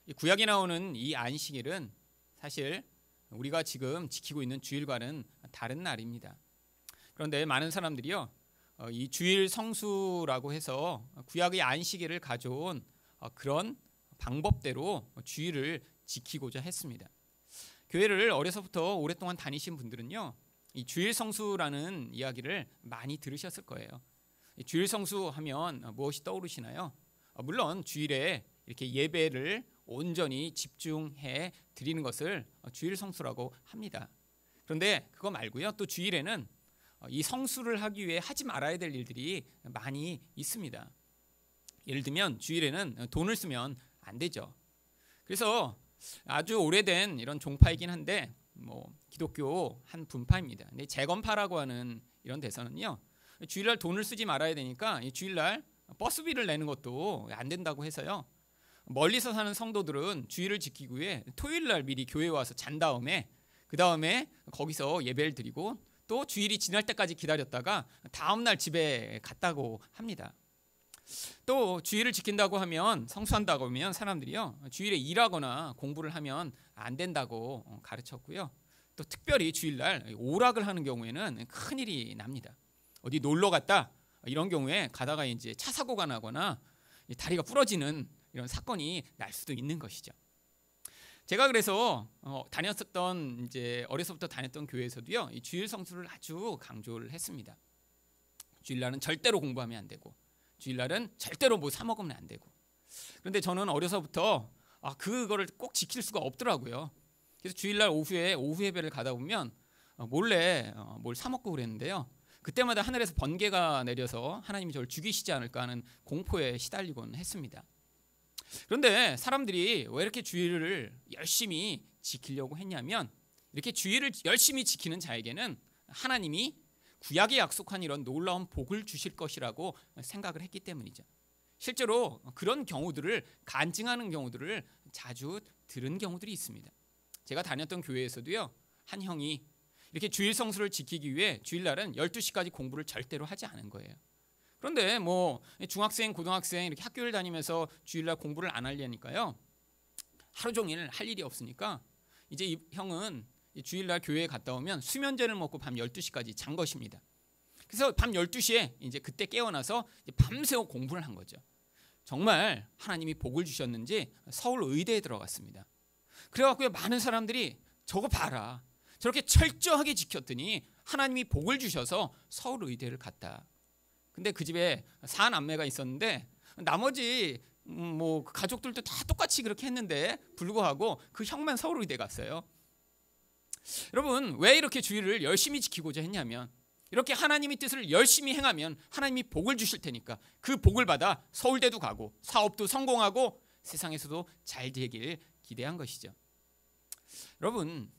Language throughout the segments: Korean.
이 구약에 나오는 이 안식일은 사실 우리가 지금 지키고 있는 주일과는 다른 날입니다. 그런데 많은 사람들이요, 이 주일 성수라고 해서 구약의 안식일을 가져온 그런 방법대로 주일을 지키고자 했습니다. 교회를 어려서부터 오랫동안 다니신 분들은요, 이 주일 성수라는 이야기를 많이 들으셨을 거예요. 주일 성수하면 무엇이 떠오르시나요? 물론 주일에 이렇게 예배를 온전히 집중해 드리는 것을 주일 성수라고 합니다. 그런데 그거 말고요, 또 주일에는 이 성수를 하기 위해 하지 말아야 될 일들이 많이 있습니다. 예를 들면 주일에는 돈을 쓰면 안 되죠. 그래서 아주 오래된 이런 종파이긴 한데 기독교 한 분파입니다. 근데 재건파라고 하는 이런 데서는요, 주일날 돈을 쓰지 말아야 되니까 주일날 버스비를 내는 것도 안 된다고 해서요, 멀리서 사는 성도들은 주일을 지키기 위해 토요일날 미리 교회에 와서 잔 다음에 그 다음에 거기서 예배를 드리고 또 주일이 지날 때까지 기다렸다가 다음날 집에 갔다고 합니다. 또 주일을 지킨다고 하면, 성수한다고 하면 사람들이요, 주일에 일하거나 공부를 하면 안 된다고 가르쳤고요. 또 특별히 주일날 오락을 하는 경우에는 큰일이 납니다. 어디 놀러 갔다 이런 경우에 가다가 이제 차 사고가 나거나 다리가 부러지는 이런 사건이 날 수도 있는 것이죠. 제가 그래서 다녔었던, 이제 어려서부터 다녔던 교회에서도요, 이 주일 성수를 아주 강조를 했습니다. 주일날은 절대로 공부하면 안 되고, 주일날은 절대로 뭐 사 먹으면 안 되고. 그런데 저는 어려서부터 그거를 꼭 지킬 수가 없더라고요. 그래서 주일날 오후 예배를 가다 보면 몰래 뭘 사 먹고 그랬는데요, 그때마다 하늘에서 번개가 내려서 하나님이 저를 죽이시지 않을까 하는 공포에 시달리곤 했습니다. 그런데 사람들이 왜 이렇게 주일을 열심히 지키려고 했냐면, 이렇게 주일을 열심히 지키는 자에게는 하나님이 구약에 약속한 이런 놀라운 복을 주실 것이라고 생각을 했기 때문이죠. 실제로 그런 경우들을 간증하는 경우들을 자주 들은 경우들이 있습니다. 제가 다녔던 교회에서도요, 한 형이 이렇게 주일 성수를 지키기 위해 주일날은 12시까지 공부를 절대로 하지 않은 거예요. 그런데 중학생, 고등학생 이렇게 학교를 다니면서 주일날 공부를 안 하려니까요, 하루 종일 할 일이 없으니까 이제 이 형은 주일날 교회에 갔다 오면 수면제를 먹고 밤 12시까지 잔 것입니다. 그래서 밤 12시에 이제 그때 깨어나서 밤새워 공부를 한 거죠. 정말 하나님이 복을 주셨는지 서울 의대에 들어갔습니다. 그래갖고요, 많은 사람들이 저거 봐라, 저렇게 철저하게 지켰더니 하나님이 복을 주셔서 서울 의대를 갔다. 근데 그 집에 사남매가 있었는데 나머지 가족들도 다 똑같이 그렇게 했는데 불구하고 그 형만 서울 의대 갔어요. 여러분, 왜 이렇게 주일을 열심히 지키고자 했냐면, 이렇게 하나님의 뜻을 열심히 행하면 하나님이 복을 주실 테니까 그 복을 받아 서울대도 가고 사업도 성공하고 세상에서도 잘 되길 기대한 것이죠. 여러분,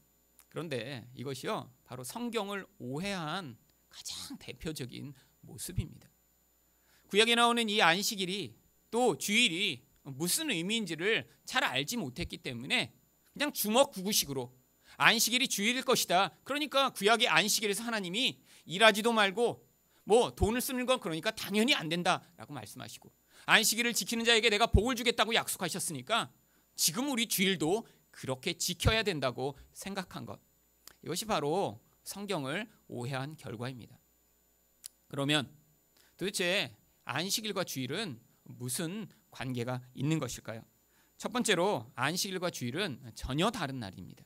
그런데 이것이요, 바로 성경을 오해한 가장 대표적인 모습입니다. 구약에 나오는 이 안식일이, 또 주일이 무슨 의미인지를 잘 알지 못했기 때문에 그냥 주먹구구식으로 안식일이 주일일 것이다, 그러니까 구약의 안식일에서 하나님이 일하지도 말고 돈을 쓰는 건 그러니까 당연히 안 된다라고 말씀하시고, 안식일을 지키는 자에게 내가 복을 주겠다고 약속하셨으니까 지금 우리 주일도 그렇게 지켜야 된다고 생각한 것, 이것이 바로 성경을 오해한 결과입니다. 그러면 도대체 안식일과 주일은 무슨 관계가 있는 것일까요? 첫 번째로 안식일과 주일은 전혀 다른 날입니다.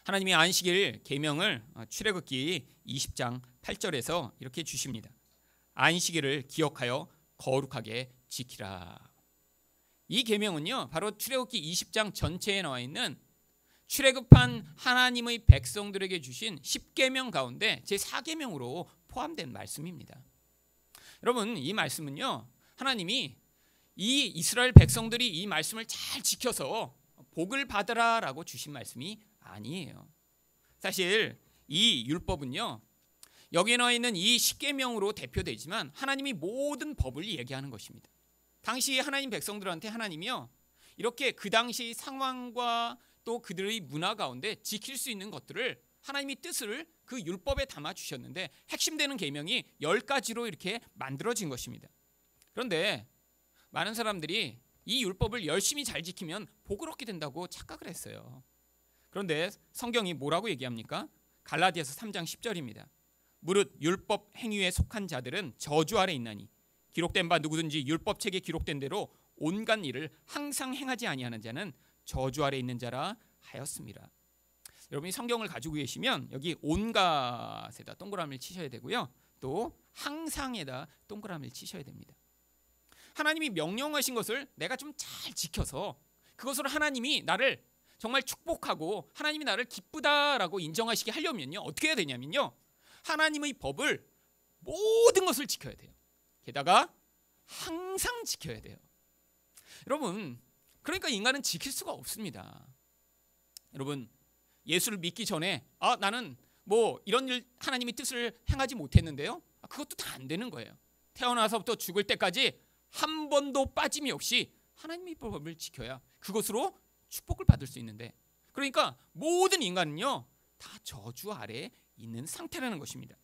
하나님이 안식일 계명을 출애굽기 20장 8절에서 이렇게 주십니다. 안식일을 기억하여 거룩하게 지키라. 이 계명은요, 바로 출애굽기 20장 전체에 나와 있는 출애굽한 하나님의 백성들에게 주신 10계명 가운데 제4계명으로 포함된 말씀입니다. 여러분, 이 말씀은요, 하나님이 이 이스라엘 백성들이 이 말씀을 잘 지켜서 복을 받으라라고 주신 말씀이 아니에요. 사실 이 율법은요, 여기에 나와 있는 이 10계명으로 대표되지만 하나님이 모든 법을 얘기하는 것입니다. 당시 하나님 백성들한테 하나님이요, 이렇게 그 당시 상황과 또 그들의 문화 가운데 지킬 수 있는 것들을 하나님이 뜻을 그 율법에 담아 주셨는데, 핵심되는 계명이 10가지로 이렇게 만들어진 것입니다. 그런데 많은 사람들이 이 율법을 열심히 잘 지키면 복을 얻게 된다고 착각을 했어요. 그런데 성경이 뭐라고 얘기합니까? 갈라디아서 3장 10절입니다. 무릇 율법 행위에 속한 자들은 저주 아래 있나니 기록된 바 누구든지 율법책에 기록된 대로 온갖 일을 항상 행하지 아니하는 자는 저주 아래 있는 자라 하였습니다. 여러분이 성경을 가지고 계시면 여기 온갖에다 동그라미를 치셔야 되고요. 또 항상에다 동그라미를 치셔야 됩니다. 하나님이 명령하신 것을 내가 좀 잘 지켜서 그것으로 하나님이 나를 정말 축복하고 하나님이 나를 기쁘다라고 인정하시게 하려면요. 어떻게 해야 되냐면요. 하나님의 법을 모든 것을 지켜야 돼요. 게다가 항상 지켜야 돼요. 여러분, 그러니까 인간은 지킬 수가 없습니다. 여러분, 예수를 믿기 전에 나는 뭐 이런 일 하나님의 뜻을 행하지 못했는데요. 그것도 다 안 되는 거예요. 태어나서부터 죽을 때까지 한 번도 빠짐이 없이 하나님의 법을 지켜야 그것으로 축복을 받을 수 있는데, 그러니까 모든 인간은요 다 저주 아래에 있는 상태라는 것입니다.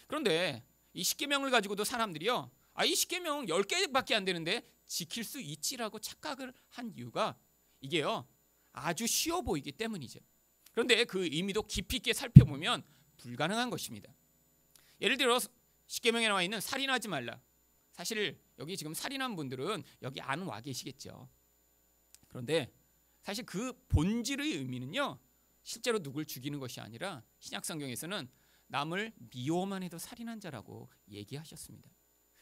그런데 이 십계명을 가지고도 사람들이요 이 십계명 10개밖에 안 되는데 지킬 수 있지라고 착각을 한 이유가 이게요 아주 쉬워 보이기 때문이죠. 그런데 그 의미도 깊이 있게 살펴보면 불가능한 것입니다. 예를 들어 십계명에 나와 있는 살인하지 말라. 사실 여기 지금 살인한 분들은 여기 안 와 계시겠죠. 그런데 사실 그 본질의 의미는요 실제로 누굴 죽이는 것이 아니라 신약성경에서는 남을 미워만 해도 살인한 자라고 얘기하셨습니다.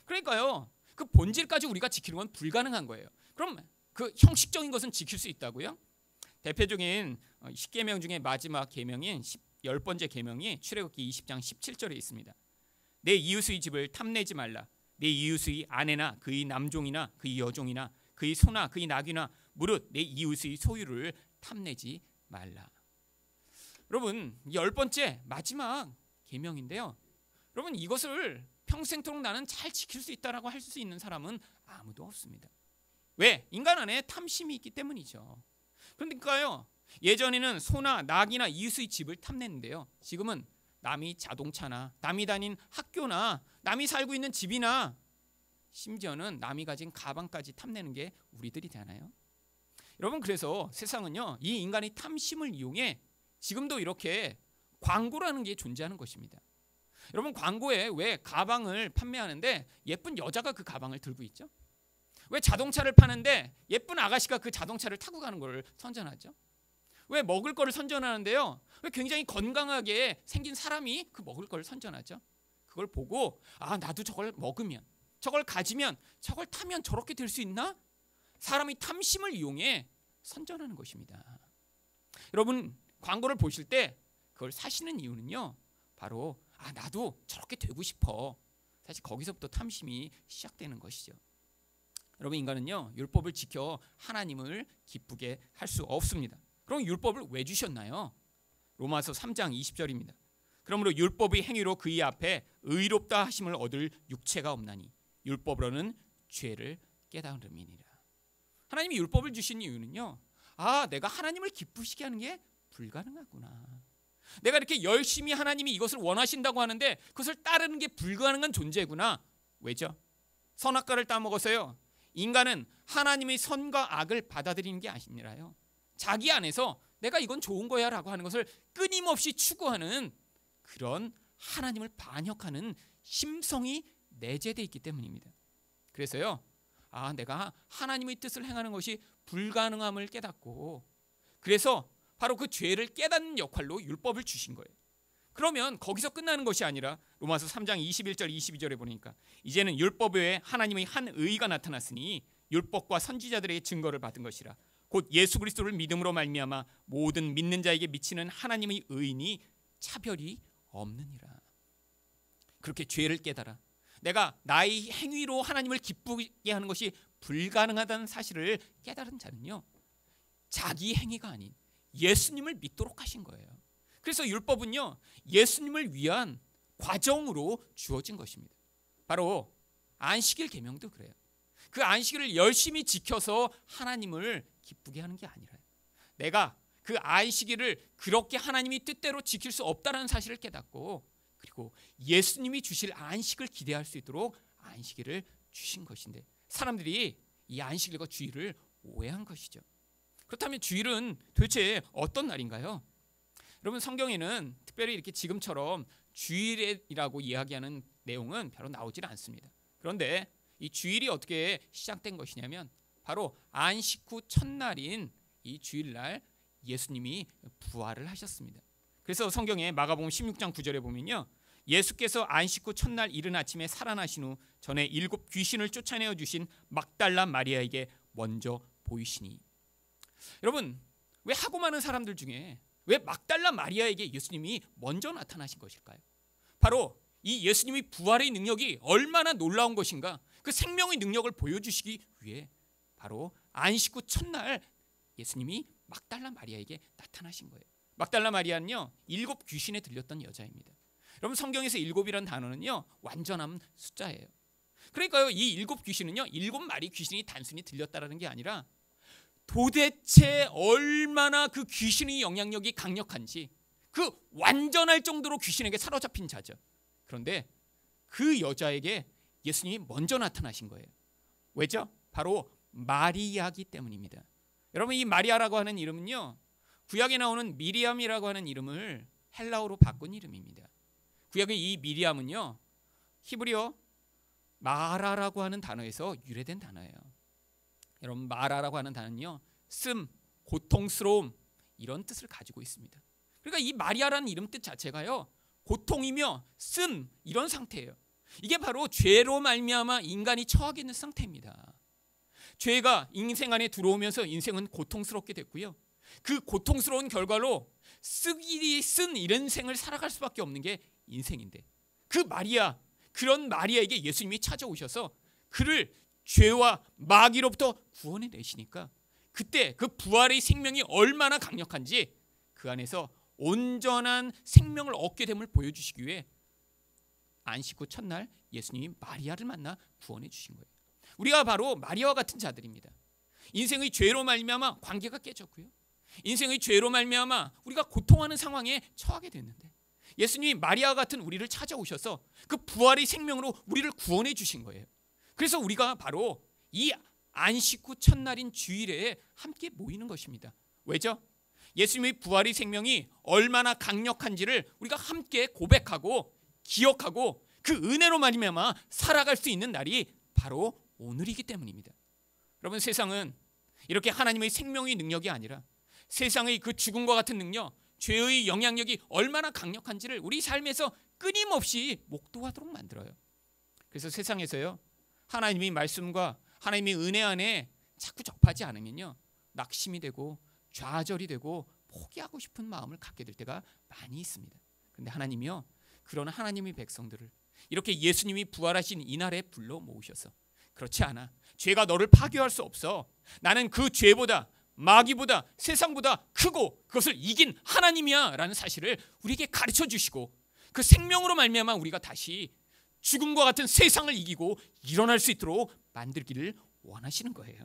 그러니까요 그 본질까지 우리가 지키는 건 불가능한 거예요. 그럼 그 형식적인 것은 지킬 수 있다고요? 대표적인 10계명 중에 마지막 계명인 10번째 계명이 출애굽기 20장 17절에 있습니다. 내 이웃의 집을 탐내지 말라. 내 이웃의 아내나 그의 남종이나 그의 여종이나 그의 소나 그의 나귀나 무릇 내 이웃의 소유를 탐내지 말라. 여러분 10번째 마지막 계명인데요. 여러분 이것을 평생토록 나는 잘 지킬 수 있다라고 할 수 있는 사람은 아무도 없습니다. 왜? 인간 안에 탐심이 있기 때문이죠. 그러니까요 예전에는 소나 낙이나 이웃의 집을 탐냈는데요. 지금은 남이 자동차나 남이 다닌 학교나 남이 살고 있는 집이나 심지어는 남이 가진 가방까지 탐내는 게 우리들이잖아요. 여러분 그래서 세상은요 이 인간의 탐심을 이용해 지금도 이렇게 광고라는 게 존재하는 것입니다. 여러분 광고에 왜 가방을 판매하는데 예쁜 여자가 그 가방을 들고 있죠? 왜 자동차를 파는데 예쁜 아가씨가 그 자동차를 타고 가는 걸 선전하죠? 왜 먹을 거를 선전하는데요? 왜 굉장히 건강하게 생긴 사람이 그 먹을 거를 선전하죠? 그걸 보고 나도 저걸 먹으면 저걸 가지면 저걸 타면 저렇게 될 수 있나? 사람이 탐심을 이용해 선전하는 것입니다. 여러분 광고를 보실 때 그걸 사시는 이유는요 바로 나도 저렇게 되고 싶어. 사실 거기서부터 탐심이 시작되는 것이죠. 여러분 인간은요 율법을 지켜 하나님을 기쁘게 할 수 없습니다. 그럼 율법을 왜 주셨나요? 로마서 3장 20절입니다. 그러므로 율법의 행위로 그의 앞에 의롭다 하심을 얻을 육체가 없나니 율법으로는 죄를 깨달음이니라. 하나님이 율법을 주신 이유는요 내가 하나님을 기쁘시게 하는 게 불가능하구나. 내가 이렇게 열심히 하나님이 이것을 원하신다고 하는데 그것을 따르는 게 불가능한 존재구나. 왜죠? 선악과를 따먹어서요 인간은 하나님의 선과 악을 받아들이는 게 아니라요 자기 안에서 내가 이건 좋은 거야 라고 하는 것을 끊임없이 추구하는 그런 하나님을 반역하는 심성이 내재되어 있기 때문입니다. 그래서요 내가 하나님의 뜻을 행하는 것이 불가능함을 깨닫고 그래서 바로 그 죄를 깨닫는 역할로 율법을 주신 거예요. 그러면 거기서 끝나는 것이 아니라 로마서 3장 21절 22절에 보니까 이제는 율법 외에 하나님의 한 의가 나타났으니 율법과 선지자들의 증거를 받은 것이라 곧 예수 그리스도를 믿음으로 말미암아 모든 믿는 자에게 미치는 하나님의 의인이 차별이 없느니라. 그렇게 죄를 깨달아 내가 나의 행위로 하나님을 기쁘게 하는 것이 불가능하다는 사실을 깨달은 자는요 자기 행위가 아닌 예수님을 믿도록 하신 거예요. 그래서 율법은요 예수님을 위한 과정으로 주어진 것입니다. 바로 안식일 계명도 그래요. 그 안식일을 열심히 지켜서 하나님을 기쁘게 하는 게 아니라요. 내가 그 안식일을 그렇게 하나님이 뜻대로 지킬 수 없다는 사실을 깨닫고 그리고 예수님이 주실 안식을 기대할 수 있도록 안식일을 주신 것인데 사람들이 이 안식일과 주일을 오해한 것이죠. 그렇다면 주일은 도대체 어떤 날인가요? 여러분, 성경에는 특별히 이렇게 지금처럼 주일이라고 이야기하는 내용은 별로 나오질 않습니다. 그런데 이 주일이 어떻게 시작된 것이냐면 바로 안식 후 첫날인 이 주일날 예수님이 부활을 하셨습니다. 그래서 성경에 마가복음 16장 9절에 보면요, 예수께서 안식 후 첫날 이른 아침에 살아나신 후 전에 7 귀신을 쫓아내어 주신 막달라 마리아에게 먼저 보이시니. 여러분, 왜 하고 많은 사람들 중에 왜 막달라 마리아에게 예수님이 먼저 나타나신 것일까요? 바로 이 예수님이 부활의 능력이 얼마나 놀라운 것인가, 그 생명의 능력을 보여주시기 위해 바로 안식 후 첫날 예수님이 막달라 마리아에게 나타나신 거예요. 막달라 마리아는요, 7 귀신에 들렸던 여자입니다. 여러분, 성경에서 7이라는 단어는요, 완전한 숫자예요. 그러니까요, 이 7 귀신은요, 7마리 귀신이 단순히 들렸다라는 게 아니라 도대체 얼마나 그 귀신의 영향력이 강력한지, 그 완전할 정도로 귀신에게 사로잡힌 자죠. 그런데 그 여자에게 예수님이 먼저 나타나신 거예요. 왜죠? 바로 마리아기 때문입니다. 여러분, 이 마리아라고 하는 이름은요, 구약에 나오는 미리암이라고 하는 이름을 헬라어로 바꾼 이름입니다. 구약의 이 미리암은요, 히브리어 마라라고 하는 단어에서 유래된 단어예요. 여러분, 마라라고 하는 단어는요, 씀, 고통스러움, 이런 뜻을 가지고 있습니다. 그러니까 이 마리아라는 이름 뜻 자체가요, 고통이며 씀, 이런 상태예요. 이게 바로 죄로 말미암아 인간이 처하게 있는 상태입니다. 죄가 인생 안에 들어오면서 인생은 고통스럽게 됐고요, 그 고통스러운 결과로 쓰기 쓴 이런 생을 살아갈 수밖에 없는 게 인생인데, 그 마리아, 그런 마리아에게 예수님이 찾아오셔서 그를 죄와 마귀로부터 구원해 내시니까 그때 그 부활의 생명이 얼마나 강력한지 그 안에서 온전한 생명을 얻게 됨을 보여주시기 위해 안식 후 첫날 예수님이 마리아를 만나 구원해 주신 거예요. 우리가 바로 마리아와 같은 자들입니다. 인생의 죄로 말미암아 관계가 깨졌고요, 인생의 죄로 말미암아 우리가 고통하는 상황에 처하게 됐는데 예수님이 마리아와 같은 우리를 찾아오셔서 그 부활의 생명으로 우리를 구원해 주신 거예요. 그래서 우리가 바로 이 안식 후 첫날인 주일에 함께 모이는 것입니다. 왜죠? 예수님의 부활의 생명이 얼마나 강력한지를 우리가 함께 고백하고 기억하고 그 은혜로 말미암아 살아갈 수 있는 날이 바로 오늘이기 때문입니다. 여러분, 세상은 이렇게 하나님의 생명의 능력이 아니라 세상의 그 죽음과 같은 능력, 죄의 영향력이 얼마나 강력한지를 우리 삶에서 끊임없이 목도하도록 만들어요. 그래서 세상에서요, 하나님의 말씀과 하나님의 은혜 안에 자꾸 접하지 않으면요, 낙심이 되고 좌절이 되고 포기하고 싶은 마음을 갖게 될 때가 많이 있습니다. 그런데 하나님이요, 그런 하나님의 백성들을 이렇게 예수님이 부활하신 이날에 불러 모으셔서, 그렇지 않아, 죄가 너를 파괴할 수 없어, 나는 그 죄보다 마귀보다 세상보다 크고 그것을 이긴 하나님이야 라는 사실을 우리에게 가르쳐 주시고, 그 생명으로 말미암아 우리가 다시 죽음과 같은 세상을 이기고 일어날 수 있도록 만들기를 원하시는 거예요.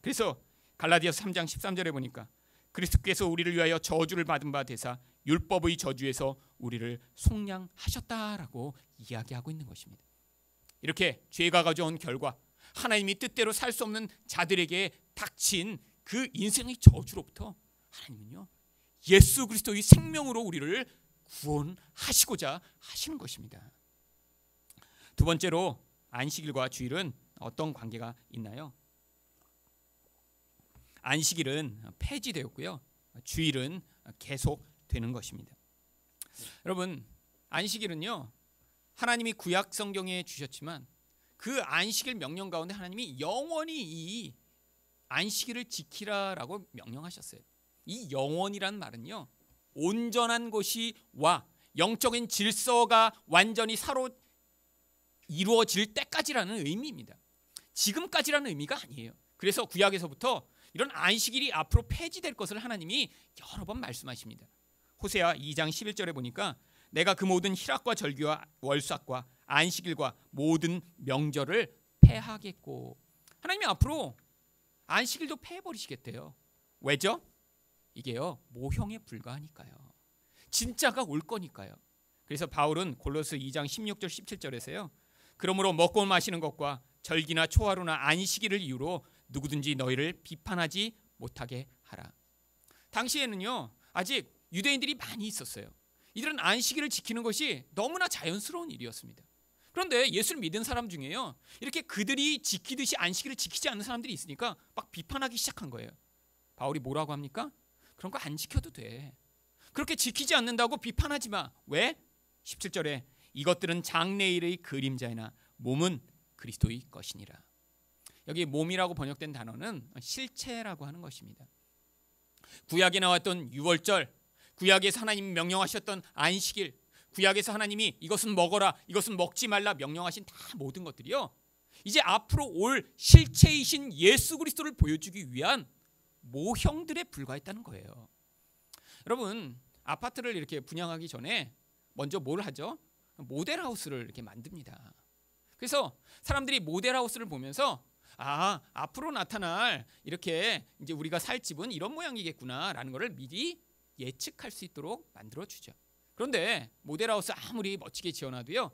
그래서 갈라디아서 3장 13절에 보니까 그리스도께서 우리를 위하여 저주를 받은 바 되사 율법의 저주에서 우리를 속량하셨다라고 이야기하고 있는 것입니다. 이렇게 죄가 가져온 결과 하나님이 뜻대로 살 수 없는 자들에게 닥친 그 인생의 저주로부터 하나님은요, 예수 그리스도의 생명으로 우리를 구원하시고자 하시는 것입니다. 두 번째로 안식일과 주일은 어떤 관계가 있나요? 안식일은 폐지되었고요, 주일은 계속되는 것입니다. 여러분, 안식일은요, 하나님이 구약 성경에 주셨지만 그 안식일 명령 가운데 하나님이 영원히 이 안식일을 지키라라고 명령하셨어요. 이 영원이란 말은요, 온전한 것이와 영적인 질서가 완전히 이루어질 때까지라는 의미입니다. 지금까지라는 의미가 아니에요. 그래서 구약에서부터 이런 안식일이 앞으로 폐지될 것을 하나님이 여러 번 말씀하십니다. 호세아 2장 11절에 보니까 내가 그 모든 희락과 절기와 월삭과 안식일과 모든 명절을 폐하겠고, 하나님이 앞으로 안식일도 폐해버리시겠대요. 왜죠? 이게요, 모형에 불과하니까요. 진짜가 올 거니까요. 그래서 바울은 골로새 2장 16절 17절에서요, 그러므로 먹고 마시는 것과 절기나 초하루나 안식일을 이유로 누구든지 너희를 비판하지 못하게 하라. 당시에는요, 아직 유대인들이 많이 있었어요. 이들은 안식일을 지키는 것이 너무나 자연스러운 일이었습니다. 그런데 예수를 믿은 사람 중에요, 이렇게 그들이 지키듯이 안식일을 지키지 않는 사람들이 있으니까 막 비판하기 시작한 거예요. 바울이 뭐라고 합니까? 그런 거 안 지켜도 돼. 그렇게 지키지 않는다고 비판하지 마. 왜? 17절에 이것들은 장래일의 그림자이나 몸은 그리스도의 것이니라. 여기 몸이라고 번역된 단어는 실체라고 하는 것입니다. 구약에 나왔던 유월절, 구약에서 하나님이 명령하셨던 안식일, 구약에서 하나님이 이것은 먹어라, 이것은 먹지 말라 명령하신 다 모든 것들이요, 이제 앞으로 올 실체이신 예수 그리스도를 보여주기 위한 모형들에 불과했다는 거예요. 여러분, 아파트를 이렇게 분양하기 전에 먼저 뭘 하죠? 모델하우스를 이렇게 만듭니다. 그래서 사람들이 모델하우스를 보면서 앞으로 나타날 이렇게 이제 우리가 살 집은 이런 모양이겠구나라는 것을 미리 예측할 수 있도록 만들어주죠. 그런데 모델하우스 아무리 멋지게 지어놔도요,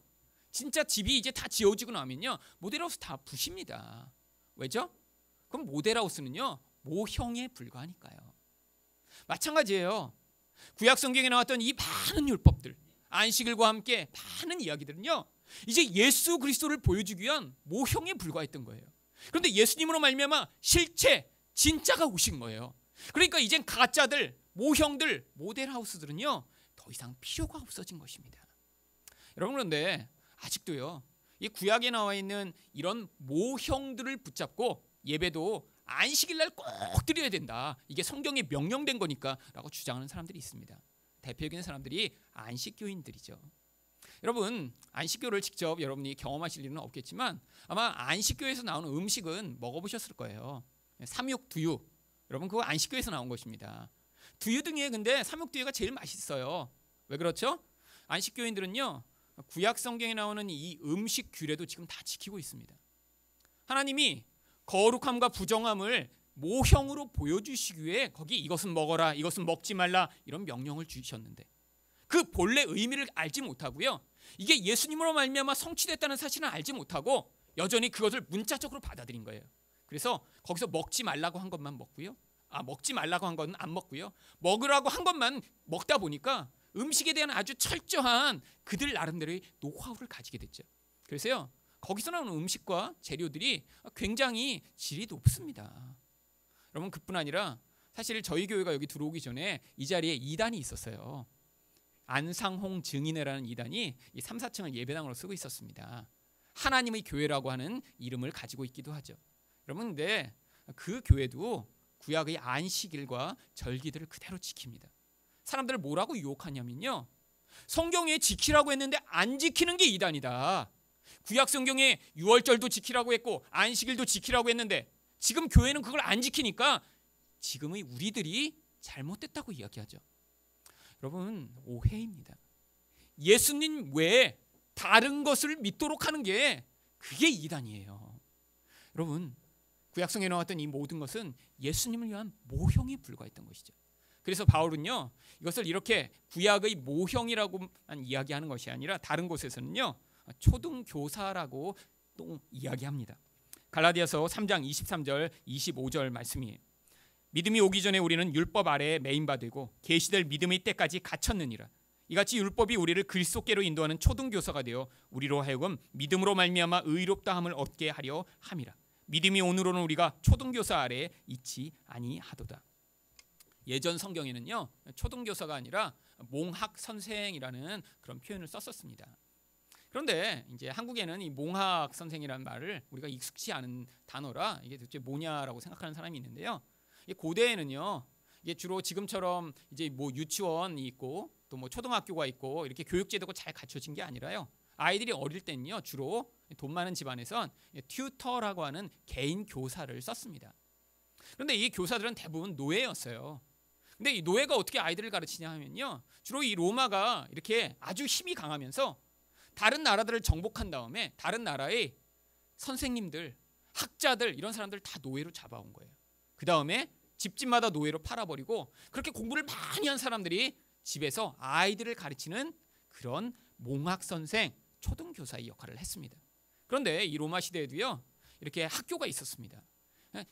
진짜 집이 이제 다 지어지고 나면요, 모델하우스 다 부십니다. 왜죠? 그럼 모델하우스는요, 모형에 불과하니까요. 마찬가지예요. 구약 성경에 나왔던 이 많은 율법들, 안식일과 함께 많은 이야기들은요, 이제 예수 그리스도를 보여주기 위한 모형에 불과했던 거예요. 그런데 예수님으로 말미암아 실체, 진짜가 오신 거예요. 그러니까 이젠 가짜들, 모형들, 모델하우스들은요, 더 이상 필요가 없어진 것입니다. 여러분, 그런데 아직도요, 이 구약에 나와 있는 이런 모형들을 붙잡고 예배도 안식일 날 꼭 드려야 된다, 이게 성경에 명령된 거니까 라고 주장하는 사람들이 있습니다. 대표적인 사람들이 안식교인들이죠. 여러분, 안식교를 직접 여러분이 경험하실 일은 없겠지만 아마 안식교에서 나오는 음식은 먹어보셨을 거예요. 삼육두유, 여러분 그거 안식교에서 나온 것입니다. 두유 등에 근데 삼육두유가 제일 맛있어요. 왜 그렇죠? 안식교인들은요, 구약 성경에 나오는 이 음식 규례도 지금 다 지키고 있습니다. 하나님이 거룩함과 부정함을 모형으로 보여주시기 위해 거기 이것은 먹어라, 이것은 먹지 말라 이런 명령을 주셨는데 그 본래 의미를 알지 못하고요, 이게 예수님으로 말미암아 성취됐다는 사실은 알지 못하고 여전히 그것을 문자적으로 받아들인 거예요. 그래서 거기서 먹지 말라고 한 것만 먹고요, 먹지 말라고 한 건 안 먹고요, 먹으라고 한 것만 먹다 보니까 음식에 대한 아주 철저한 그들 나름대로의 노하우를 가지게 됐죠. 그래서요, 거기서 나오는 음식과 재료들이 굉장히 질이 높습니다. 여러분, 그뿐 아니라 사실 저희 교회가 여기 들어오기 전에 이 자리에 2단이 있었어요. 안상홍 증인회라는 2단이 이 3, 4층을 예배당으로 쓰고 있었습니다. 하나님의 교회라고 하는 이름을 가지고 있기도 하죠. 여러분, 근데 그 교회도 구약의 안식일과 절기들을 그대로 지킵니다. 사람들을 뭐라고 유혹하냐면요, 성경에 지키라고 했는데 안 지키는 게 2단이다. 구약 성경에 유월절도 지키라고 했고 안식일도 지키라고 했는데 지금 교회는 그걸 안 지키니까 지금의 우리들이 잘못됐다고 이야기하죠. 여러분, 오해입니다. 예수님 외에 다른 것을 믿도록 하는 게 그게 2단이에요. 여러분, 구약성에 나왔던 이 모든 것은 예수님을 위한 모형에 불과했던 것이죠. 그래서 바울은요, 이것을 이렇게 구약의 모형이라고만 이야기하는 것이 아니라 다른 곳에서는요, 초등교사라고 또 이야기합니다. 갈라디아서 3장 23절 25절 말씀이에요. 믿음이 오기 전에 우리는 율법 아래에 매인바 되고 계시될 믿음의 때까지 갇혔느니라. 이같이 율법이 우리를 그리스도께로 인도하는 초등교사가 되어 우리로 하여금 믿음으로 말미암아 의롭다함을 얻게 하려 함이라. 믿음이 오늘로는 우리가 초등교사 아래에 있지 아니하도다. 예전 성경에는요, 초등교사가 아니라 몽학 선생이라는 그런 표현을 썼었습니다. 그런데 이제 한국에는 이 몽학 선생이라는 말을 우리가 익숙치 않은 단어라 이게 도대체 뭐냐라고 생각하는 사람이 있는데요. 고대에는요, 이게 주로 지금처럼 이제 뭐 유치원이 있고 또 뭐 초등학교가 있고 이렇게 교육제도가 잘 갖춰진 게 아니라요, 아이들이 어릴 때는요, 주로 돈 많은 집안에선 튜터라고 하는 개인 교사를 썼습니다. 그런데 이 교사들은 대부분 노예였어요. 근데 이 노예가 어떻게 아이들을 가르치냐 하면요, 주로 이 로마가 이렇게 아주 힘이 강하면서 다른 나라들을 정복한 다음에 다른 나라의 선생님들, 학자들 이런 사람들 다 노예로 잡아온 거예요. 그 다음에 집집마다 노예로 팔아버리고 그렇게 공부를 많이 한 사람들이 집에서 아이들을 가르치는 그런 몽학 선생, 초등교사의 역할을 했습니다. 그런데 이 로마 시대에도요, 이렇게 학교가 있었습니다.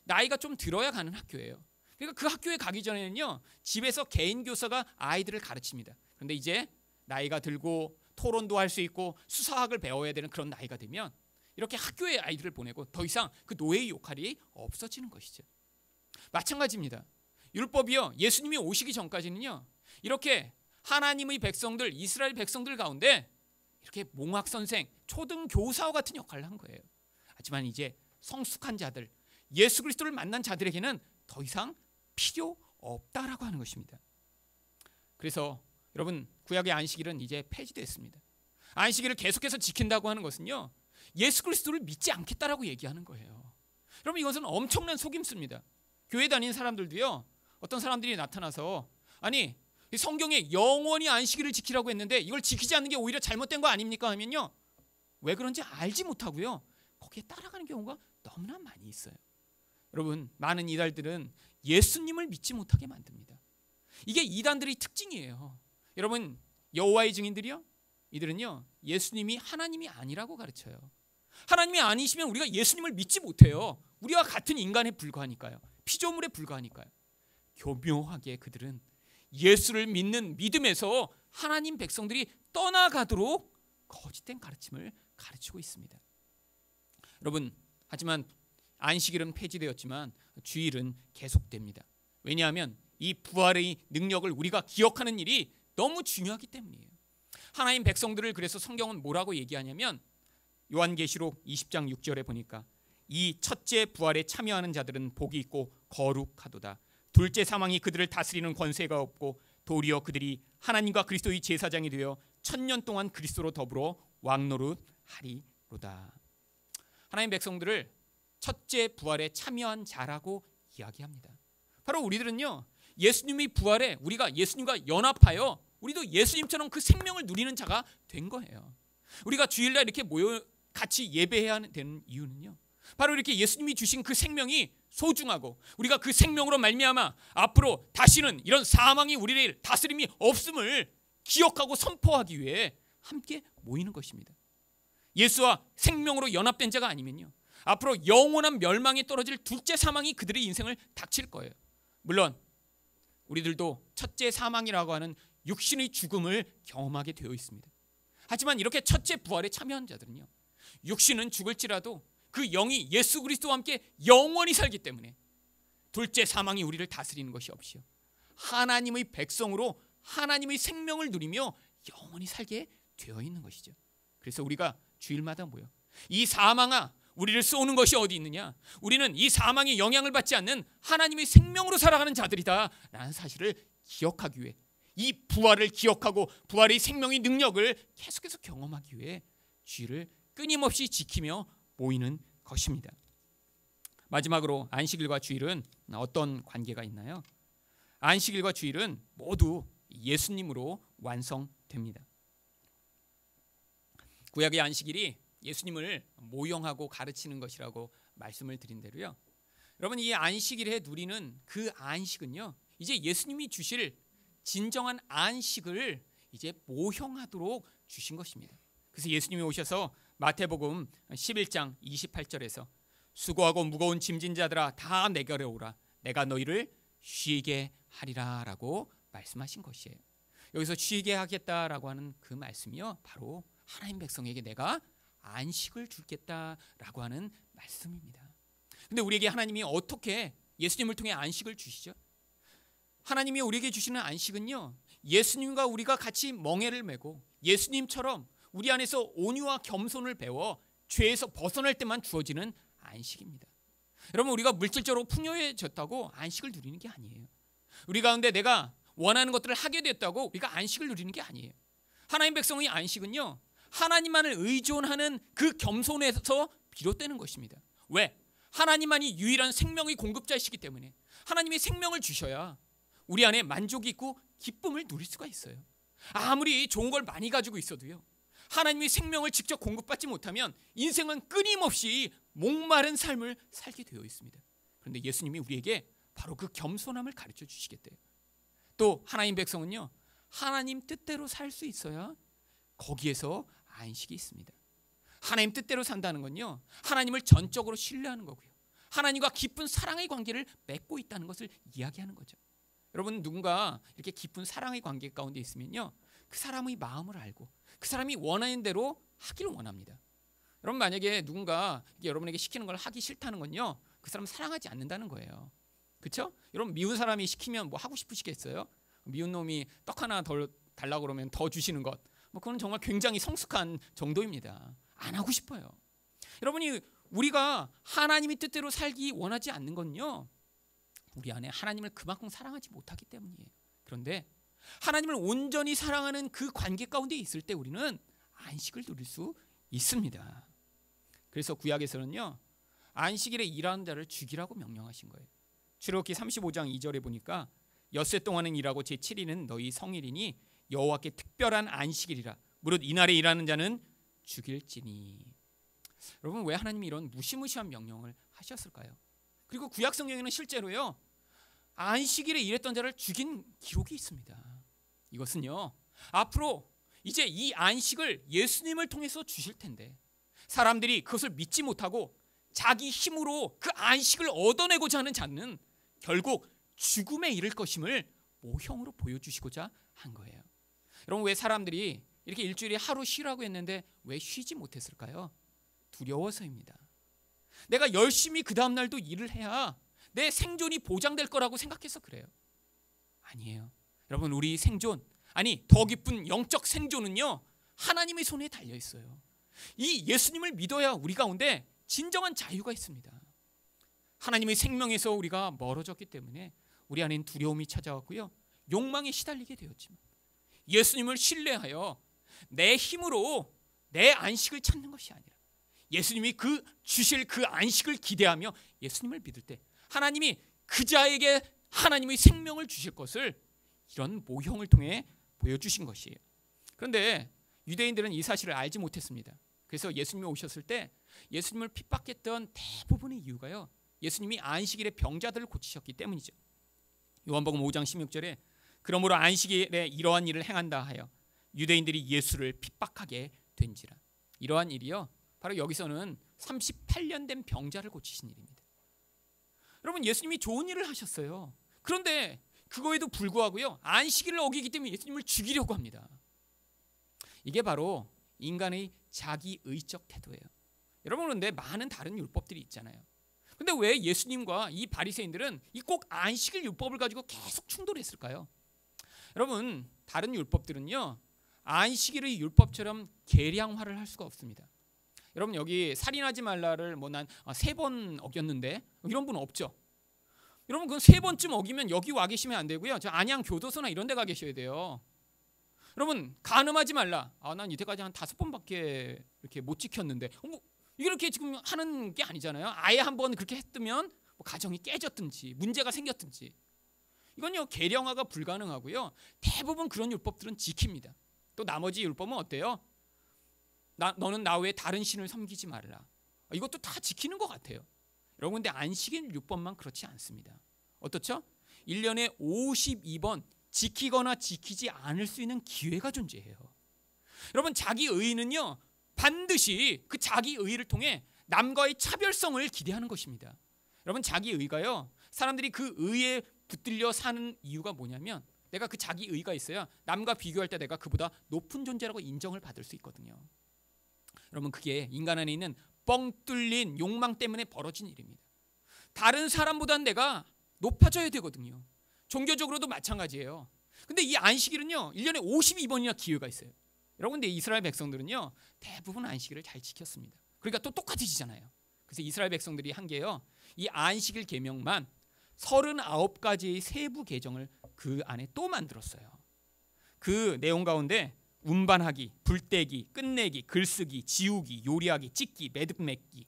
나이가 좀 들어야 가는 학교예요. 그러니까 그 학교에 가기 전에는요, 집에서 개인 교사가 아이들을 가르칩니다. 그런데 이제 나이가 들고 토론도 할 수 있고 수사학을 배워야 되는 그런 나이가 되면 이렇게 학교에 아이들을 보내고 더 이상 그 노예의 역할이 없어지는 것이죠. 마찬가지입니다. 율법이요, 예수님이 오시기 전까지는요, 이렇게 하나님의 백성들, 이스라엘 백성들 가운데 이렇게 몽학 선생, 초등 교사와 같은 역할을 한 거예요. 하지만 이제 성숙한 자들, 예수 그리스도를 만난 자들에게는 더 이상 필요 없다라고 하는 것입니다. 그래서 여러분, 구약의 안식일은 이제 폐지됐습니다. 안식일을 계속해서 지킨다고 하는 것은요, 예수 그리스도를 믿지 않겠다라고 얘기하는 거예요. 여러분, 이것은 엄청난 속임수입니다. 교회 다니는 사람들도요, 어떤 사람들이 나타나서 아니, 성경에 영원히 안식일을 지키라고 했는데 이걸 지키지 않는 게 오히려 잘못된 거 아닙니까 하면요, 왜 그런지 알지 못하고요, 거기에 따라가는 경우가 너무나 많이 있어요. 여러분, 많은 이단들은 예수님을 믿지 못하게 만듭니다. 이게 이단들의 특징이에요. 여러분, 여호와의 증인들이요, 이들은요, 예수님이 하나님이 아니라고 가르쳐요. 하나님이 아니시면 우리가 예수님을 믿지 못해요. 우리와 같은 인간에 불과하니까요. 피조물에 불과하니까요. 교묘하게 그들은 예수를 믿는 믿음에서 하나님 백성들이 떠나가도록 거짓된 가르침을 가르치고 있습니다. 여러분, 하지만 안식일은 폐지되었지만 주일은 계속됩니다. 왜냐하면 이 부활의 능력을 우리가 기억하는 일이 너무 중요하기 때문이에요. 하나님 백성들을 그래서 성경은 뭐라고 얘기하냐면, 요한계시록 20장 6절에 보니까 이 첫째 부활에 참여하는 자들은 복이 있고 거룩하도다. 둘째 사망이 그들을 다스리는 권세가 없고 도리어 그들이 하나님과 그리스도의 제사장이 되어 1000년 동안 그리스도로 더불어 왕노릇하리로다. 하나님 백성들을 첫째 부활에 참여한 자라고 이야기합니다. 바로 우리들은요, 예수님의 부활에 우리가 예수님과 연합하여 우리도 예수님처럼 그 생명을 누리는 자가 된 거예요. 우리가 주일날 이렇게 모여 같이 예배해야 되는 이유는요, 바로 이렇게 예수님이 주신 그 생명이 소중하고 우리가 그 생명으로 말미암아 앞으로 다시는 이런 사망이 우리를 다스림이 없음을 기억하고 선포하기 위해 함께 모이는 것입니다. 예수와 생명으로 연합된 자가 아니면요, 앞으로 영원한 멸망에 떨어질 둘째 사망이 그들의 인생을 닥칠 거예요. 물론 우리들도 첫째 사망이라고 하는 육신의 죽음을 경험하게 되어 있습니다. 하지만 이렇게 첫째 부활에 참여한 자들은요, 육신은 죽을지라도 그 영이 예수 그리스도와 함께 영원히 살기 때문에 둘째 사망이 우리를 다스리는 것이 없이요, 하나님의 백성으로 하나님의 생명을 누리며 영원히 살게 되어 있는 것이죠. 그래서 우리가 주일마다 모여 이 사망아, 우리를 쏘는 것이 어디 있느냐, 우리는 이 사망의 영향을 받지 않는 하나님의 생명으로 살아가는 자들이다 라는 사실을 기억하기 위해, 이 부활을 기억하고 부활의 생명의 능력을 계속해서 경험하기 위해 주일을 끊임없이 지키며 모이는 것입니다. 마지막으로 안식일과 주일은 어떤 관계가 있나요? 안식일과 주일은 모두 예수님으로 완성됩니다. 구약의 안식일이 예수님을 모형하고 가르치는 것이라고 말씀을 드린 대로요, 여러분, 이 안식일에 누리는 그 안식은요, 이제 예수님이 주실 진정한 안식을 이제 모형하도록 주신 것입니다. 그래서 예수님이 오셔서 마태복음 11장 28절에서 수고하고 무거운 짐진 자들아 다 내게로 오라, 내가 너희를 쉬게 하리라 라고 말씀하신 것이에요. 여기서 쉬게 하겠다라고 하는 그 말씀이요, 바로 하나님 백성에게 내가 안식을 주겠다라고 하는 말씀입니다. 근데 우리에게 하나님이 어떻게 예수님을 통해 안식을 주시죠? 하나님이 우리에게 주시는 안식은요, 예수님과 우리가 같이 멍에를 메고 예수님처럼 우리 안에서 온유와 겸손을 배워 죄에서 벗어날 때만 주어지는 안식입니다. 여러분, 우리가 물질적으로 풍요해졌다고 안식을 누리는 게 아니에요. 우리 가운데 내가 원하는 것들을 하게 됐다고 우리가 안식을 누리는 게 아니에요. 하나님 백성의 안식은요, 하나님만을 의존하는 그 겸손에서 비롯되는 것입니다. 왜? 하나님만이 유일한 생명의 공급자이시기 때문에 하나님이 생명을 주셔야 우리 안에 만족이 있고 기쁨을 누릴 수가 있어요. 아무리 좋은 걸 많이 가지고 있어도요, 하나님이 생명을 직접 공급받지 못하면 인생은 끊임없이 목마른 삶을 살게 되어 있습니다. 그런데 예수님이 우리에게 바로 그 겸손함을 가르쳐 주시겠대요. 또 하나님 백성은요, 하나님 뜻대로 살 수 있어야 거기에서 안식이 있습니다. 하나님 뜻대로 산다는 건요, 하나님을 전적으로 신뢰하는 거고요, 하나님과 깊은 사랑의 관계를 맺고 있다는 것을 이야기하는 거죠. 여러분, 누군가 이렇게 깊은 사랑의 관계 가운데 있으면요, 그 사람의 마음을 알고 그 사람이 원하는 대로 하기를 원합니다. 여러분, 만약에 누군가 여러분에게 시키는 걸 하기 싫다는 건요, 그 사람 사랑하지 않는다는 거예요. 그렇죠? 여러분, 미운 사람이 시키면 뭐 하고 싶으시겠어요? 미운 놈이 떡 하나 더 달라고 그러면 더 주시는 것, 뭐 그건 정말 굉장히 성숙한 정도입니다. 안 하고 싶어요. 여러분이 우리가 하나님의 뜻대로 살기 원하지 않는 건요, 우리 안에 하나님을 그만큼 사랑하지 못하기 때문이에요. 그런데 하나님을 온전히 사랑하는 그 관계 가운데 있을 때 우리는 안식을 누릴 수 있습니다. 그래서 구약에서는요, 안식일에 일하는 자를 죽이라고 명령하신 거예요. 출애굽기 35장 2절에 보니까 엿새 동안은 일하고 제7일은 너희 성일이니 여호와께 특별한 안식일이라. 무릇 이날에 일하는 자는 죽일지니. 여러분, 왜 하나님이 이런 무시무시한 명령을 하셨을까요? 그리고 구약 성경에는 실제로요, 안식일에 일했던 자를 죽인 기록이 있습니다. 이것은요, 앞으로 이제 이 안식을 예수님을 통해서 주실 텐데 사람들이 그것을 믿지 못하고 자기 힘으로 그 안식을 얻어내고자 하는 자는 결국 죽음에 이를 것임을 모형으로 보여주시고자 한 거예요. 여러분, 왜 사람들이 이렇게 일주일에 하루 쉬라고 했는데 왜 쉬지 못했을까요? 두려워서입니다. 내가 열심히 그 다음 날도 일을 해야 내 생존이 보장될 거라고 생각해서 그래요. 아니에요. 여러분, 우리 생존, 아니 더 깊은 영적 생존은요, 하나님의 손에 달려 있어요. 이 예수님을 믿어야 우리 가운데 진정한 자유가 있습니다. 하나님의 생명에서 우리가 멀어졌기 때문에 우리 안엔 두려움이 찾아왔고요, 욕망에 시달리게 되었지만 예수님을 신뢰하여 내 힘으로 내 안식을 찾는 것이 아니라 예수님이 그 주실 그 안식을 기대하며 예수님을 믿을 때 하나님이 그 자에게 하나님의 생명을 주실 것을 이런 모형을 통해 보여주신 것이에요. 그런데 유대인들은 이 사실을 알지 못했습니다. 그래서 예수님이 오셨을 때 예수님을 핍박했던 대부분의 이유가요, 예수님이 안식일에 병자들을 고치셨기 때문이죠. 요한복음 5장 16절에 그러므로 안식일에 이러한 일을 행한다 하여 유대인들이 예수를 핍박하게 된지라. 이러한 일이요, 바로 여기서는 38년 된 병자를 고치신 일입니다. 여러분, 예수님이 좋은 일을 하셨어요. 그런데 그거에도 불구하고요, 안식일을 어기기 때문에 예수님을 죽이려고 합니다. 이게 바로 인간의 자기의적 태도예요. 여러분, 그런데 많은 다른 율법들이 있잖아요. 근데 왜 예수님과 이 바리새인들은 이 꼭 안식일 율법을 가지고 계속 충돌했을까요? 여러분, 다른 율법들은요, 안식일의 율법처럼 계량화를 할 수가 없습니다. 여러분, 여기 살인하지 말라를 뭐 난 3번 어겼는데 이런 분 없죠? 여러분, 그건 3번쯤 어기면 여기 와 계시면 안 되고요, 저 안양 교도소나 이런 데 가 계셔야 돼요. 여러분, 간음하지 말라. 난 이때까지 한 5번밖에 이렇게 못 지켰는데, 이렇게 지금 하는 게 아니잖아요. 아예 한번 그렇게 했으면 뭐 가정이 깨졌든지 문제가 생겼든지, 이건요 계량화가 불가능하고요, 대부분 그런 율법들은 지킵니다. 또 나머지 율법은 어때요? 너는 나 외에 다른 신을 섬기지 말라. 이것도 다 지키는 것 같아요. 여러분, 근데 안식일 율법만 그렇지 않습니다. 어떻죠? 1년에 52번 지키거나 지키지 않을 수 있는 기회가 존재해요. 여러분, 자기 의의는요, 반드시 그 자기 의의를 통해 남과의 차별성을 기대하는 것입니다. 여러분, 자기 의의가요, 사람들이 그 의의에 붙들려 사는 이유가 뭐냐면, 내가 그 자기 의의가 있어야 남과 비교할 때 내가 그보다 높은 존재라고 인정을 받을 수 있거든요. 여러분, 그게 인간 안에 있는 뻥 뚫린 욕망 때문에 벌어진 일입니다. 다른 사람보다는 내가 높아져야 되거든요. 종교적으로도 마찬가지예요. 근데 이 안식일은요, 1년에 52번이나 기회가 있어요. 여러분, 근데 이스라엘 백성들은요, 대부분 안식일을 잘 지켰습니다. 그러니까 또 똑같아지잖아요. 그래서 이스라엘 백성들이 한 게요, 이 안식일 계명만 39가지의 세부 계정을 그 안에 또 만들었어요. 그 내용 가운데 운반하기, 불떼기, 끝내기, 글쓰기, 지우기, 요리하기, 찢기, 매듭맺기,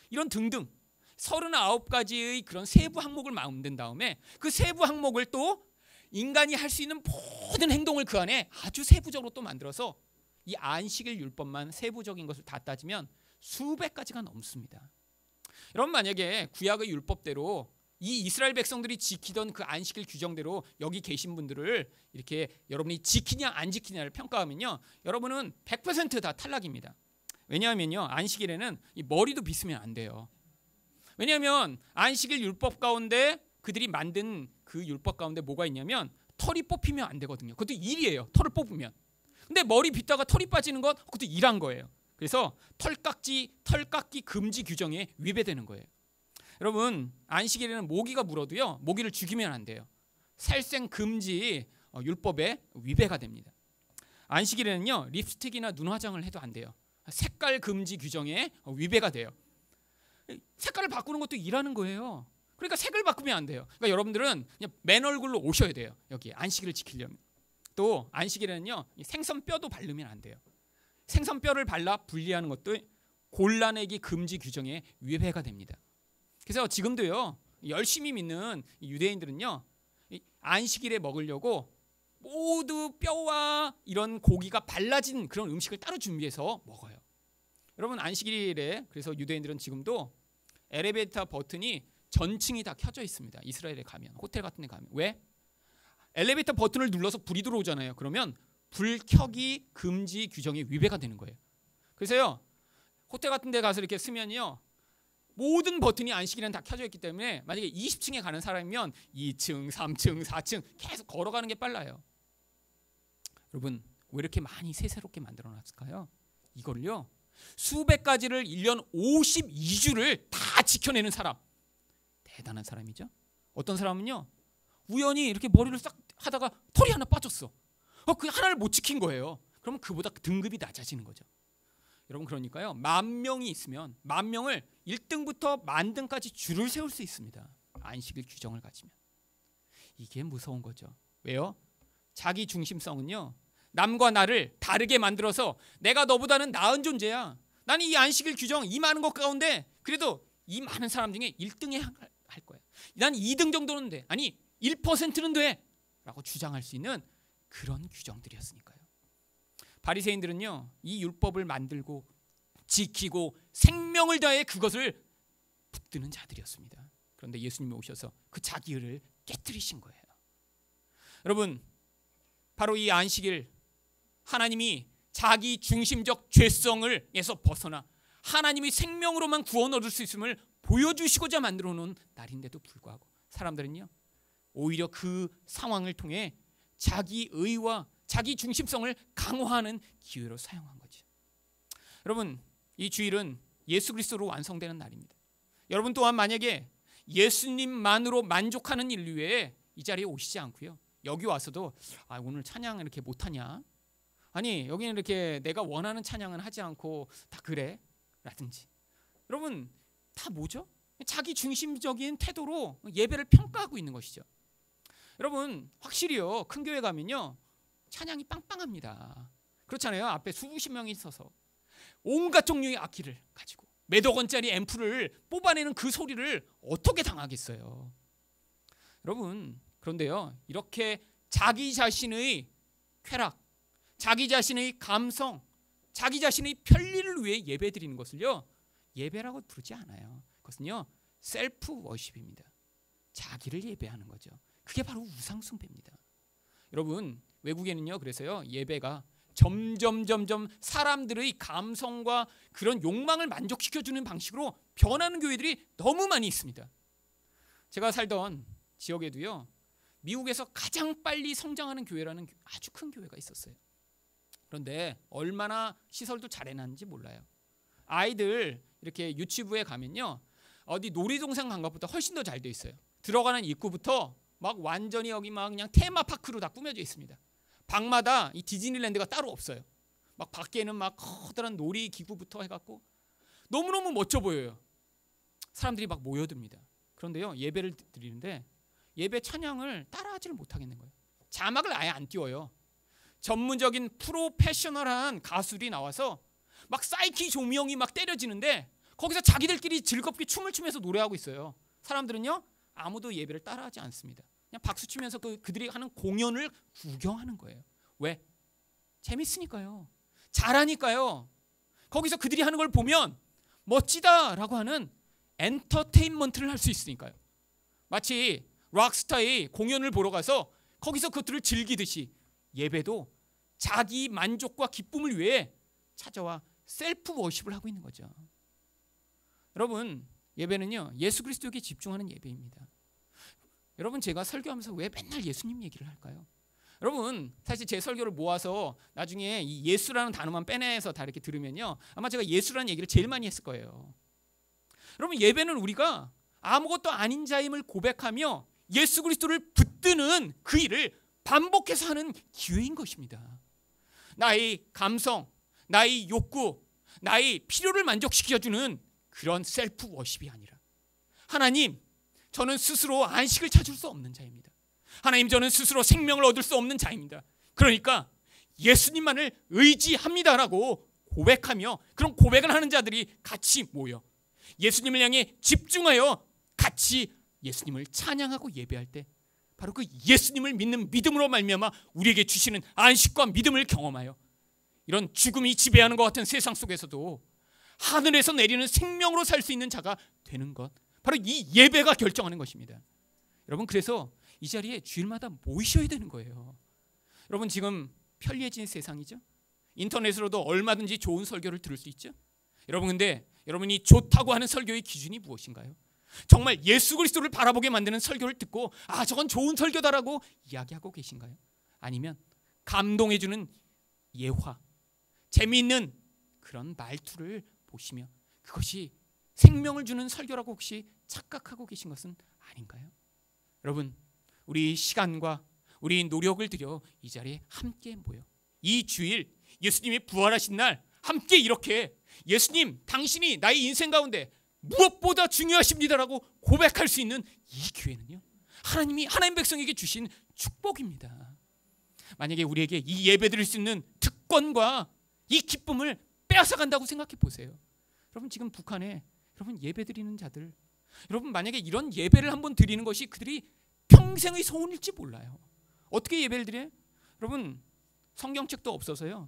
이런 등등 39가지의 그런 세부 항목을 만든 다음에 그 세부 항목을 또 인간이 할 수 있는 모든 행동을 그 안에 아주 세부적으로 또 만들어서 이 안식일 율법만 세부적인 것을 다 따지면 수백 가지가 넘습니다. 여러분, 만약에 구약의 율법대로 이 이스라엘 백성들이 지키던 그 안식일 규정대로 여기 계신 분들을 이렇게 여러분이 지키냐 안 지키냐를 평가하면요, 여러분은 100% 다 탈락입니다. 왜냐하면요, 안식일에는 이 머리도 빗으면 안 돼요. 왜냐하면 안식일 율법 가운데 그들이 만든 그 율법 가운데 뭐가 있냐면 털이 뽑히면 안 되거든요. 그것도 일이에요. 털을 뽑으면. 근데 머리 빗다가 털이 빠지는 것, 그것도 일한 거예요. 그래서 털깎기 금지 규정에 위배되는 거예요. 여러분, 안식일에는 모기가 물어도요, 모기를 죽이면 안 돼요. 살생 금지 율법에 위배가 됩니다. 안식일에는요, 립스틱이나 눈 화장을 해도 안 돼요. 색깔 금지 규정에 위배가 돼요. 색깔을 바꾸는 것도 일하는 거예요. 그러니까 색을 바꾸면 안 돼요. 그러니까 여러분들은 그냥 맨 얼굴로 오셔야 돼요. 여기 안식일을 지키려면. 또 안식일에는요, 생선뼈도 바르면 안 돼요. 생선뼈를 발라 분리하는 것도 골라내기 금지 규정에 위배가 됩니다. 그래서 지금도요, 열심히 믿는 유대인들은요, 안식일에 먹으려고 모두 뼈와 이런 고기가 발라진 그런 음식을 따로 준비해서 먹어요. 여러분, 안식일에 그래서 유대인들은 지금도 엘리베이터 버튼이 전층이 다 켜져 있습니다. 이스라엘에 가면, 호텔 같은 데 가면. 왜? 엘리베이터 버튼을 눌러서 불이 들어오잖아요. 그러면 불 켜기 금지 규정이 위배가 되는 거예요. 그래서요, 호텔 같은 데 가서 이렇게 쓰면요, 모든 버튼이 안식일에는 다 켜져 있기 때문에 만약에 20층에 가는 사람이면 2층, 3층, 4층 계속 걸어가는 게 빨라요. 여러분, 왜 이렇게 많이 세세롭게 만들어 놨을까요? 이걸요, 수백 가지를 1년 52주를 다 지켜내는 사람, 대단한 사람이죠. 어떤 사람은요, 우연히 이렇게 머리를 싹 하다가 털이 하나 빠졌어. 그 하나를 못 지킨 거예요. 그러면 그보다 등급이 낮아지는 거죠. 여러분, 그러니까요, 10,000명이 있으면 10,000명을 1등부터 10,000등까지 줄을 세울 수 있습니다. 안식일 규정을 가지면. 이게 무서운 거죠. 왜요? 자기 중심성은요, 남과 나를 다르게 만들어서 내가 너보다는 나은 존재야. 나는 이 안식일 규정, 이 많은 것 가운데 그래도 이 많은 사람 중에 1등에 할 거야. 난 2등 정도는 돼. 아니 1%는 돼. 라고 주장할 수 있는 그런 규정들이었으니까요. 바리새인들은요, 이 율법을 만들고 지키고 생명을 다해 그것을 붙드는 자들이었습니다. 그런데 예수님이 오셔서 그 자기를 깨뜨리신 거예요. 여러분, 바로 이 안식일, 하나님이 자기 중심적 죄성을에서 벗어나 하나님이 생명으로만 구원 얻을 수 있음을 보여주시고자 만들어 놓은 날인데도 불구하고 사람들은요, 오히려 그 상황을 통해 자기 의와 자기 중심성을 강화하는 기회로 사용한 거죠. 여러분, 이 주일은 예수 그리스도로 완성되는 날입니다. 여러분 또한 만약에 예수님만으로 만족하는 일 외에 이 자리에 오시지 않고요, 여기 와서도 오늘 찬양 이렇게 못하냐, 아니 여기는 이렇게 내가 원하는 찬양은 하지 않고 다 그래 라든지, 여러분 다 뭐죠? 자기 중심적인 태도로 예배를 평가하고 있는 것이죠. 여러분, 확실히요, 큰 교회 가면요 찬양이 빵빵합니다. 그렇잖아요. 앞에 수십 명이 있어서 온갖 종류의 악기를 가지고 몇억 원짜리 앰프를 뽑아내는 그 소리를 어떻게 당하겠어요. 여러분, 그런데요, 이렇게 자기 자신의 쾌락, 자기 자신의 감성, 자기 자신의 편리를 위해 예배 드리는 것을요, 예배라고 부르지 않아요. 그것은요, 셀프 워십입니다. 자기를 예배하는 거죠. 그게 바로 우상 숭배입니다. 여러분, 외국에는요, 그래서요, 예배가 점점 사람들의 감성과 그런 욕망을 만족시켜주는 방식으로 변하는 교회들이 너무 많이 있습니다. 제가 살던 지역에도요, 미국에서 가장 빨리 성장하는 교회라는 아주 큰 교회가 있었어요. 그런데 얼마나 시설도 잘 해놨는지 몰라요. 아이들 이렇게 유치부에 가면요, 어디 놀이동산 간 것보다 훨씬 더 잘 돼 있어요. 들어가는 입구부터 막 완전히 여기 막 그냥 테마파크로 다 꾸며져 있습니다. 방마다 이 디즈니랜드가 따로 없어요. 막 밖에는 막 커다란 놀이기구부터 해갖고 너무너무 멋져 보여요. 사람들이 막 모여듭니다. 그런데요, 예배를 드리는데 예배 찬양을 따라하지를 못하겠는 거예요. 자막을 아예 안 띄워요. 전문적인 프로페셔널한 가수들이 나와서 막 사이키 조명이 막 때려지는데 거기서 자기들끼리 즐겁게 춤을 추면서 노래하고 있어요. 사람들은요, 아무도 예배를 따라하지 않습니다. 그냥 박수 치면서 그들이 하는 공연을 구경하는 거예요. 왜? 재밌으니까요. 잘하니까요. 거기서 그들이 하는 걸 보면 멋지다라고 하는 엔터테인먼트를 할 수 있으니까요. 마치 락스타의 공연을 보러 가서 거기서 그것들을 즐기듯이 예배도 자기 만족과 기쁨을 위해 찾아와 셀프 워십을 하고 있는 거죠. 여러분, 예배는요, 예수 그리스도에게 집중하는 예배입니다. 여러분, 제가 설교하면서 왜 맨날 예수님 얘기를 할까요? 여러분, 사실 제 설교를 모아서 나중에 이 예수라는 단어만 빼내서 다 이렇게 들으면요, 아마 제가 예수라는 얘기를 제일 많이 했을 거예요. 여러분, 예배는 우리가 아무것도 아닌 자임을 고백하며 예수 그리스도를 붙드는 그 일을 반복해서 하는 기회인 것입니다. 나의 감성, 나의 욕구, 나의 필요를 만족시켜주는 그런 셀프 워십이 아니라, 하나님, 저는 스스로 안식을 찾을 수 없는 자입니다. 하나님, 저는 스스로 생명을 얻을 수 없는 자입니다. 그러니까 예수님만을 의지합니다라고 고백하며, 그런 고백을 하는 자들이 같이 모여 예수님을 향해 집중하여 같이 예수님을 찬양하고 예배할 때, 바로 그 예수님을 믿는 믿음으로 말미암아 우리에게 주시는 안식과 믿음을 경험하여 이런 죽음이 지배하는 것 같은 세상 속에서도 하늘에서 내리는 생명으로 살 수 있는 자가 되는 것, 바로 이 예배가 결정하는 것입니다. 여러분, 그래서 이 자리에 주일마다 모이셔야 되는 거예요. 여러분, 지금 편리해진 세상이죠. 인터넷으로도 얼마든지 좋은 설교를 들을 수 있죠. 여러분, 근데 여러분이 좋다고 하는 설교의 기준이 무엇인가요? 정말 예수 그리스도를 바라보게 만드는 설교를 듣고 저건 좋은 설교다라고 이야기하고 계신가요? 아니면 감동해주는 예화, 재미있는 그런 말투를 보시며 그것이 생명을 주는 설교라고 혹시 착각하고 계신 것은 아닌가요? 여러분, 우리 시간과 우리 노력을 들여 이 자리에 함께 모여 이 주일 예수님이 부활하신 날 함께 이렇게 예수님, 당신이 나의 인생 가운데 무엇보다 중요하십니다라고 고백할 수 있는 이 기회는요, 하나님 백성에게 주신 축복입니다. 만약에 우리에게 이 예배 드릴 수 있는 특권과 이 기쁨을 빼앗아 간다고 생각해 보세요. 여러분, 지금 북한에 여러분 예배 드리는 자들, 여러분 만약에 이런 예배를 한번 드리는 것이 그들이 평생의 소원일지 몰라요. 어떻게 예배를 드려요? 여러분, 성경책도 없어서요,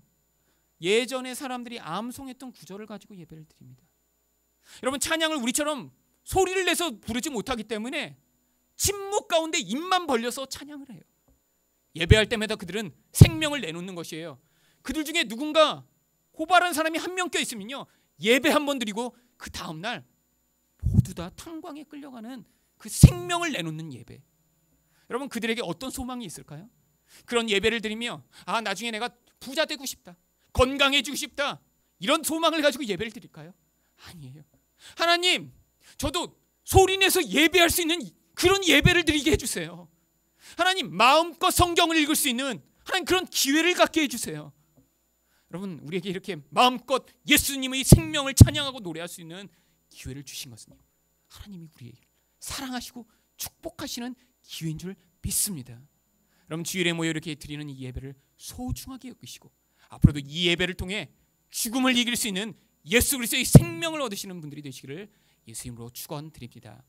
예전에 사람들이 암송했던 구절을 가지고 예배를 드립니다. 여러분, 찬양을 우리처럼 소리를 내서 부르지 못하기 때문에 침묵 가운데 입만 벌려서 찬양을 해요. 예배할 때마다 그들은 생명을 내놓는 것이에요. 그들 중에 누군가 고발한 사람이 한 명 껴있으면요, 예배 한 번 드리고 그 다음날 모두 다 탄광에 끌려가는 그 생명을 내놓는 예배. 여러분, 그들에게 어떤 소망이 있을까요? 그런 예배를 드리며 나중에 내가 부자 되고 싶다, 건강해지고 싶다, 이런 소망을 가지고 예배를 드릴까요? 아니에요. 하나님, 저도 소리내서 예배할 수 있는 그런 예배를 드리게 해주세요. 하나님, 마음껏 성경을 읽을 수 있는 하나님 그런 기회를 갖게 해주세요. 여러분, 우리에게 이렇게 마음껏 예수님의 생명을 찬양하고 노래할 수 있는 기회를 주신 것은요, 하나님이 우리에게 사랑하시고 축복하시는 기회인 줄 믿습니다. 여러분, 주일에 모여 이렇게 드리는 이 예배를 소중하게 여기시고 앞으로도 이 예배를 통해 죽음을 이길 수 있는 예수 그리스도의 생명을 얻으시는 분들이 되시기를 예수 이름으로 축원드립니다.